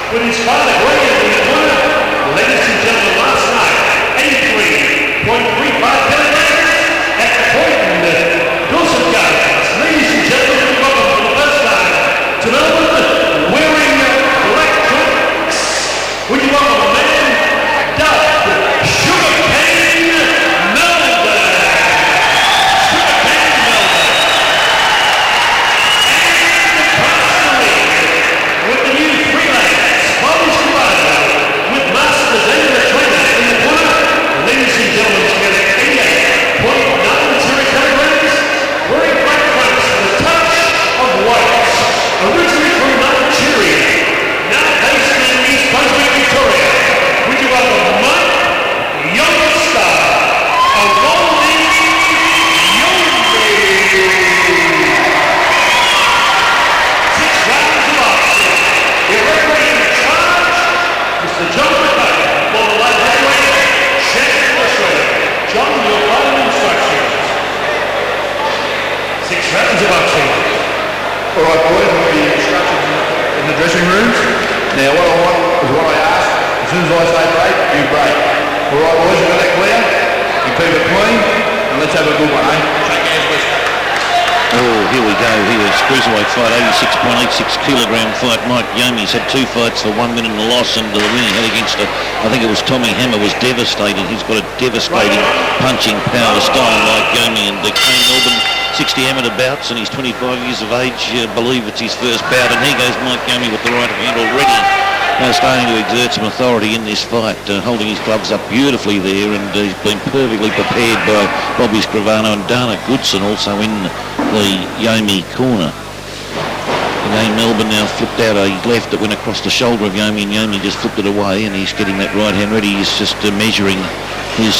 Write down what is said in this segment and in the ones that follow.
with his father weighing in the corner. Ladies and gentlemen, last night, 83.35 kilograms at the point in the Dorset Gardens. Ladies and gentlemen, welcome for the first time to Melbourne, wearing black trunks. Would you welcome a man dubbed Sugar Caine Melbourne? Sugar Caine Melbourne. And across the ring with the new freelance Bobby's Provider with Masters and the trainer in the corner. Ladies and gentlemen, together 88.90 kilograms, wearing black trunks with a touch of white. Originally from Nigeria, now based in East Brunswick, Victoria. Would you welcome Mike Yomi Star, along with Yomi. 6 rounds of boxing. Your referee in charge, Mr. John McCarthy, for the light heavyweight champion of Australia. John, your final instructions. 6 rounds of boxing. All right, boys, we'll be instructions in the dressing rooms. Now, what I want is what I ask. As soon as I say break, you break. All right, boys, you got that clear? You keep it clean, and let's have a good one, eh? Shake hands, West. Oh, here we go. Here is cruiserweight fight, 86.86 kilogram fight. Mike Yomi's had 2 fights, the 1 win and the loss, and the win he had against, I think it was Tommy Hammer, was devastating. He's got a devastating punching power style like Yomi. And Caine Melbourne, 60 amateur bouts, and he's 25 years of age. I believe it's his first bout, and here goes Mike Yomi with the right hand already. Starting to exert some authority in this fight, holding his gloves up beautifully there, and he's been perfectly prepared by Bobby Scrivano and Dana Goodson also in the Yomi corner. Caine Melbourne now flipped out a left that went across the shoulder of Yomi, and Yomi just flipped it away, and he's getting that right hand ready. He's just measuring his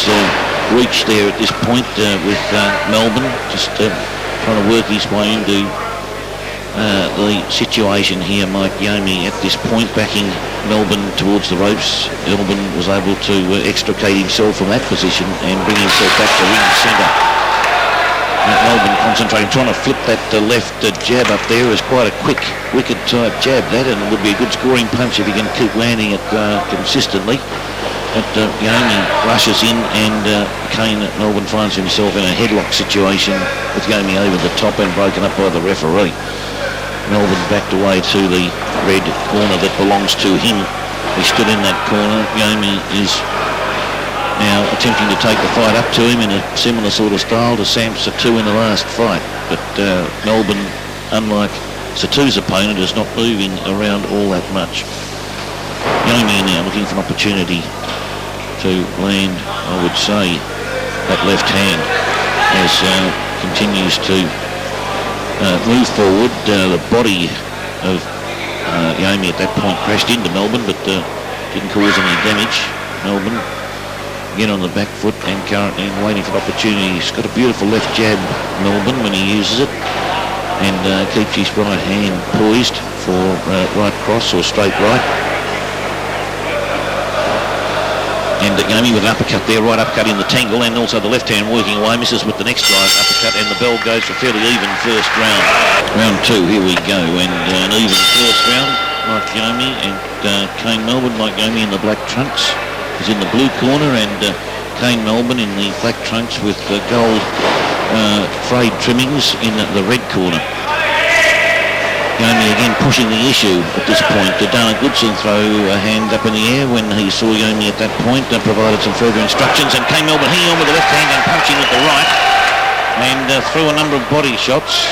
reach there at this point with Melbourne, just trying to work his way into the situation here. Mike Yomi at this point backing Melbourne towards the ropes. Melbourne was able to extricate himself from that position and bring himself back to ring centre. Melbourne concentrating, trying to flip that left jab up there. Is quite a quick, wicked type jab that, and it would be a good scoring punch if he can keep landing it consistently. But Yomi rushes in, and Caine Melbourne finds himself in a headlock situation with Yomi over the top and broken up by the referee. Melbourne backed away to the red corner that belongs to him. He stood in that corner. Yomi is now attempting to take the fight up to him in a similar sort of style to Sam Satu in the last fight. But Melbourne, unlike Satu's opponent, is not moving around all that much. Yomi now looking for an opportunity to land, I would say, that left hand as continues to move forward. The body of Yomi at that point crashed into Melbourne, but didn't cause any damage. Melbourne again on the back foot and currently waiting for the opportunity. He's got a beautiful left jab, Melbourne, when he uses it, and keeps his right hand poised for right cross or straight right. And Yomi with an uppercut there, right uppercut in the tangle, and also the left hand working away, misses with the next right uppercut, and the bell goes for fairly even first round. Round 2, here we go, and an even first round. Mike Yomi and Caine Melbourne. Mike Yomi in the black trunks is in the blue corner, and Caine Melbourne in the black trunks with gold frayed trimmings in the red corner. Yomi again pushing the issue at this point. Dana Goodson throw a hand up in the air when he saw Yomi at that point and provided some further instructions, and Caine Melbourne hanging on with the left hand and punching with the right, and threw a number of body shots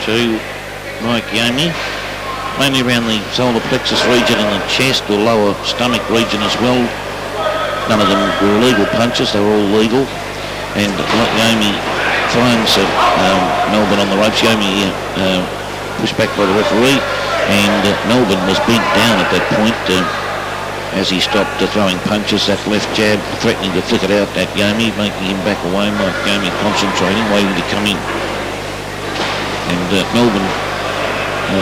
to Mike Yomi, mainly around the solar plexus region and the chest or lower stomach region as well. None of them were illegal punches, they were all legal, and Yomi finds Melbourne on the ropes. Yomi pushed back by the referee, and Melbourne was bent down at that point as he stopped throwing punches. That left jab threatening to flick it out at Yomi, making him back away. Mike Yomi concentrating, waiting to come in. And Melbourne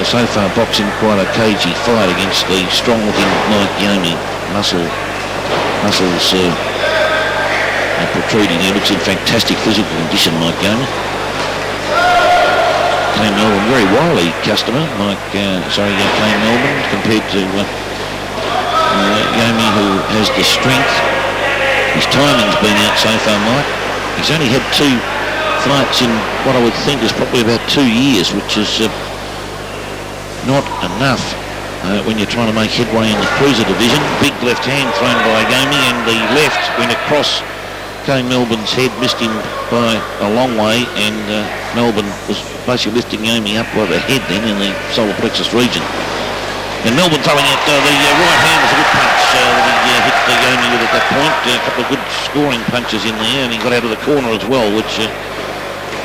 so far boxing quite a cagey fight against the strong-looking Mike Yomi. Muscles protruding. He looks in fantastic physical condition, Mike Yomi. Caine Melbourne, very wily customer, Caine Melbourne, compared to Yomi, who has the strength. His timing's been out so far, Mike. He's only had 2 fights in what I would think is probably about 2 years, which is not enough when you're trying to make headway in the cruiser division. Big left hand thrown by Yomi, and the left went across Caine Melbourne's head, missed him by a long way, and Melbourne was basically lifting Yomi up by the head then in the solar plexus region. And Melbourne throwing out the right hand was a good punch that he hit Yomi with at that point. A couple of good scoring punches in there, and he got out of the corner as well, which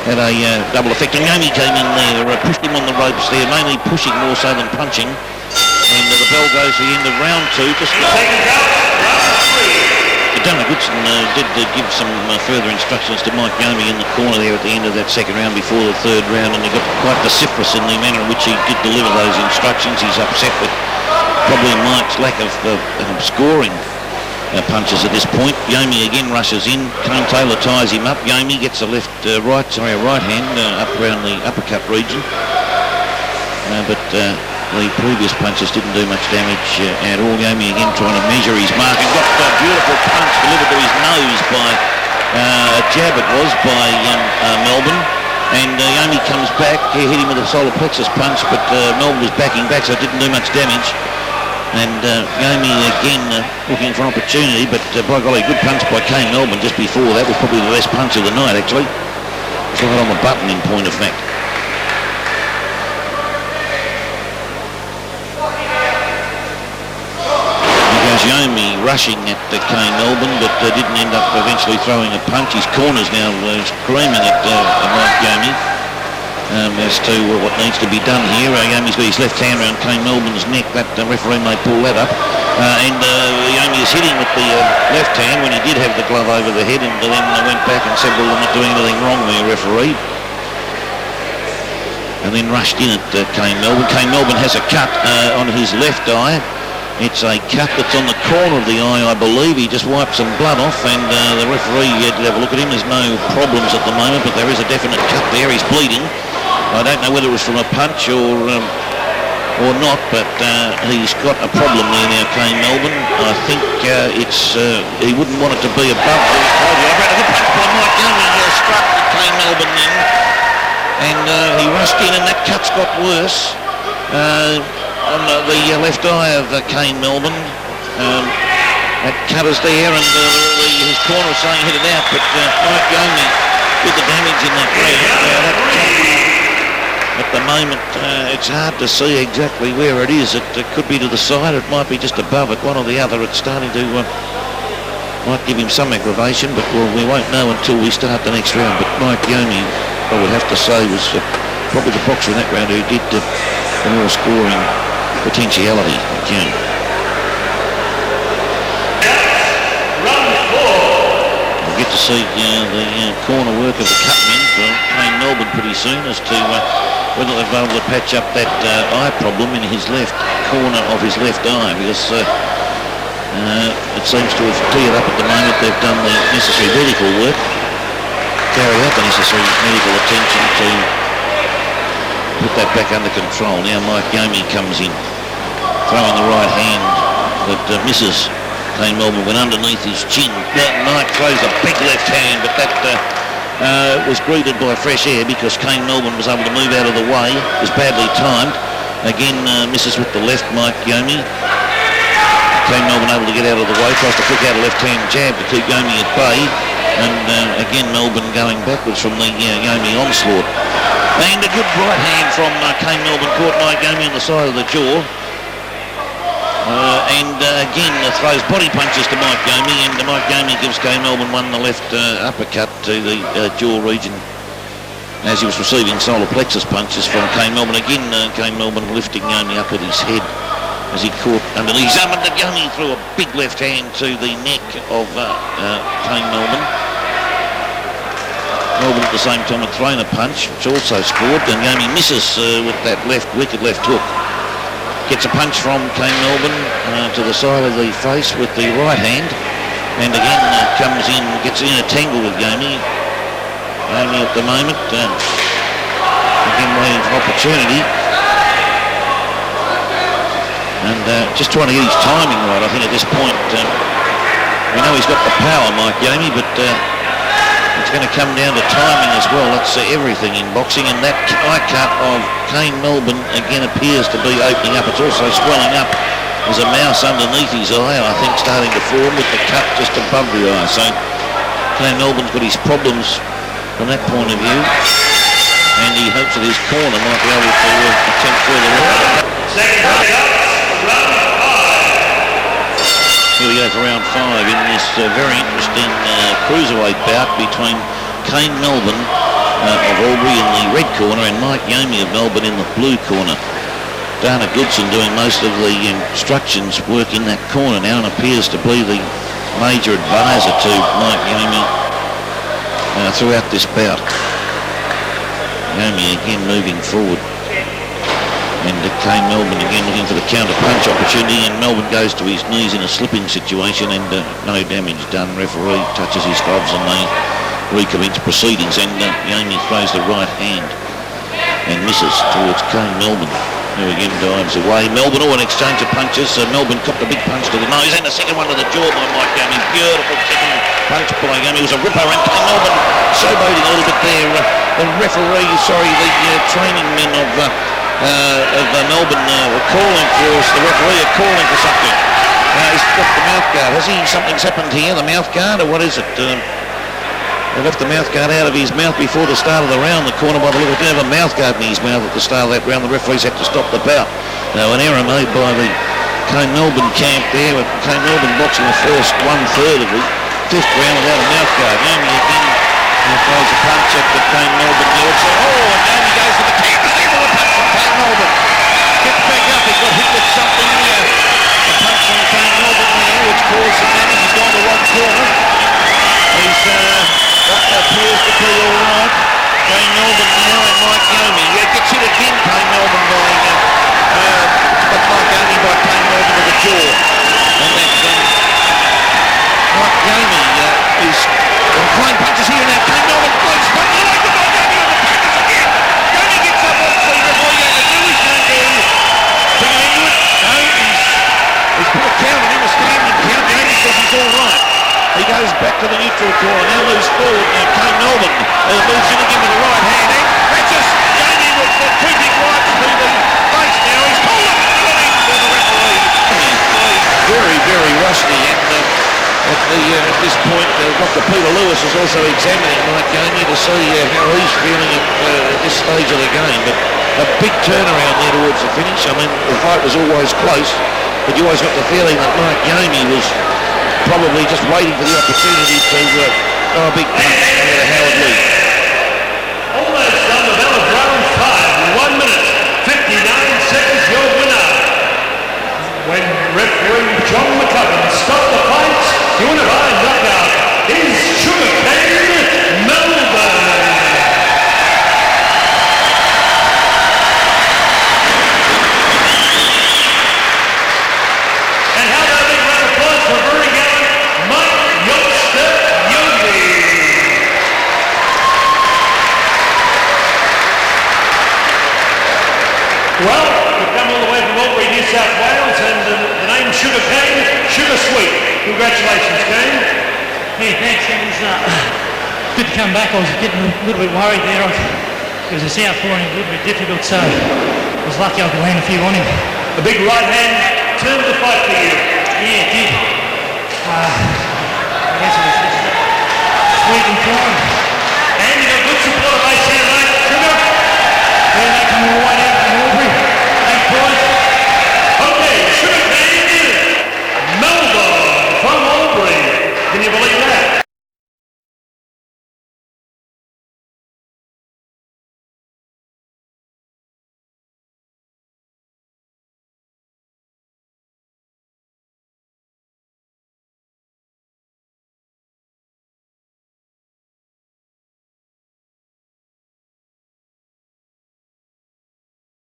had a double effect. And Yomi came in there, pushed him on the ropes there, mainly pushing more so than punching. And the bell goes to the end of round 2. Just Dana Goodson did give some further instructions to Mike Yomi in the corner there at the end of that second round before the third round, and he got quite vociferous in the manner in which he did deliver those instructions. He's upset with probably Mike's lack of scoring punches at this point. Yomi again rushes in. Caine Taylor ties him up. Yomi gets a right hand up around the uppercut region, but the previous punches didn't do much damage at all. Yomi again trying to measure his mark, and got a beautiful punch delivered to his nose by a jab it was by Melbourne, and Yomi comes back. He hit him with a solar plexus punch, but Melbourne was backing back, so it didn't do much damage. And Yomi again looking for an opportunity, but by golly, good punch by Caine Melbourne just before that. Was probably the best punch of the night, actually. It's right on the button in point of fact. Yomi rushing at Caine Melbourne, but didn't end up eventually throwing a punch. His corner's now screaming at Mike Yomi as to what needs to be done here. Yomi's got his left hand around Caine Melbourne's neck. That referee may pull that up. And Yomi is hitting with the left hand when he did have the glove over the head, and then went back and said, well, I'm not doing anything wrong there, referee. And then rushed in at Caine Melbourne. Caine Melbourne has a cut on his left eye. It's a cut that's on the corner of the eye, I believe. He just wiped some blood off, and the referee did have a look at him. There's no problems at the moment, but there is a definite cut there. He's bleeding. I don't know whether it was from a punch or not, but he's got a problem there now, Caine Melbourne. I think he wouldn't want it to be above the good punch by Mike Yomi struck Caine Melbourne then, and he rushed in, and that cut's got worse. On the left eye of Caine Melbourne. That cut is there, and his corner is saying hit it out, but Mike Yomi with the damage in that leg. At the moment, it's hard to see exactly where it is. It could be to the side, it might be just above it, one or the other. It's starting to, might give him some aggravation, but we won't know until we start the next round. But Mike Yomi, I would have to say, was probably the boxer in that round who did the more scoring potentiality again. We'll get to see the corner work of the cutmen for Caine Melbourne pretty soon as to whether they've been able to patch up that eye problem in his left corner of his left eye, because it seems to have cleared up at the moment. They've done the necessary medical work, carried out the necessary medical attention to put that back under control. Now Mike Yomi comes in, throwing the right hand that misses Caine Melbourne, went underneath his chin. Mike throws a big left hand, but that was greeted by fresh air because Caine Melbourne was able to move out of the way. It was badly timed. Again, misses with the left, Mike Yomi. Caine Melbourne able to get out of the way, tries to flick out a left-hand jab to keep Yomi at bay. And again, Melbourne going backwards from the Yomi onslaught. And a good right hand from Caine Melbourne caught Mike Yomi on the side of the jaw. And again throws body punches to Mike Yomi, and Mike Yomi gives Caine Melbourne the left uppercut to the jaw region as he was receiving solar plexus punches from Caine Melbourne. Again, Caine Melbourne lifting Yomi up at his head as he caught underneath. Yomi threw a big left hand to the neck of Caine Melbourne. Melbourne at the same time had thrown a punch, which also scored, and Yomi misses with that wicked left hook. Gets a punch from Caine Melbourne to the side of the face with the right hand, and again comes in, gets in a tangle with Yomi. Yomi at the moment, again again waiting for opportunity. And just trying to get his timing right, I think, at this point. We know he's got the power, Mike Yomi, but it's going to come down to timing as well. That's everything in boxing, and that eye cut of Caine Melbourne again appears to be opening up. It's also swelling up. There's a mouse underneath his eye, I think, starting to form with the cut just above the eye. So Caine Melbourne's got his problems from that point of view, and he hopes that his corner might be able to attempt further work. Second round 5. Here we go for round 5 in this very interesting cruiserweight bout between Caine Melbourne of Albury in the red corner and Mike Yomi of Melbourne in the blue corner. Dana Goodson doing most of the instructions work in that corner now and appears to be the major advisor to Mike Yomi throughout this bout. Yomi again moving forward. And Caine Melbourne again looking for the counter punch opportunity, and Melbourne goes to his knees in a slipping situation, and no damage done. Referee touches his gloves and they recommence proceedings, and Yomi throws the right hand and misses towards Caine Melbourne, who again dives away. Melbourne, an exchange of punches. Melbourne copped a big punch to the nose and a second one to the jaw by Mike Yomi. Beautiful second punch by Yomi. It was a ripper, and Caine Melbourne showboating a little bit there. The referee, the training men of Melbourne were calling for us. The referee are calling for something. He's got the mouth guard. Something's happened here, the mouth guard, or what is it? They left the mouth guard out of his mouth before the start of the round. The corner by the look of it, a mouth guard in his mouth at the start of that round. The referees had to stop the bout. Now an error made by the Caine Melbourne camp there, with Caine Melbourne boxing the first 1/3 of the 5th round without a mouth guard. Yomi again throws a punch at the Caine Melbourne there. And Yomi goes to the kick. Caine Melbourne gets back up. He got hit with something here. A punch on Caine Melbourne there, which caused some damage. He's gone to the wrong corner. He's that appears to be all right. Caine Melbourne now and Mike Yomi. Gets hit again, Caine Melbourne but Mike Yomi by Caine Melbourne to the jaw. And that Mike Yomi is flying punches here now. Caine Melbourne blows punch. He likes the ball. Yomi on the punches again. Yomi gets up off the referee going to do his thing there. Bring him into it. No, he's put a count on him, a standing count. Yomi says he's all right. He goes back to the neutral corner, now moves forward. Caine Melbourne moves in again with the right hand. That's just Yomi with the two big rights to the face now. He's pulled it for the referee. He's very, very rusty, and at this point, Dr. Peter Lewis is also examining Mike Yomi to see how he's feeling at this stage of the game. But a big turnaround there towards the finish. I mean, the fight was always close, but you always got the feeling that Mike Yomi was probably just waiting for the opportunity to throw a big punch to Howard Lee. Almost done the bell of round 5. 1 minute, 59 seconds, your winner. When referee John McCubbin stopped the fight, the winner by knockout is Caine Melbourne. And how about a big round of applause for very gallant Mike Youngster Yomi. Well, we've come all the way from Albury, New South Wales, and the name Sugar Caine, Sugar Sweet. Congratulations, Caine. Hey, thanks. It was good to come back. I was getting a little bit worried there. It was a southpaw and a little bit difficult, so I was lucky I could land a few on him. A big right hand turned the fight for you. Yeah, it did. I guess it was sweet and fine. And you got good support of ACLA, Sugar. Yeah, they come all the way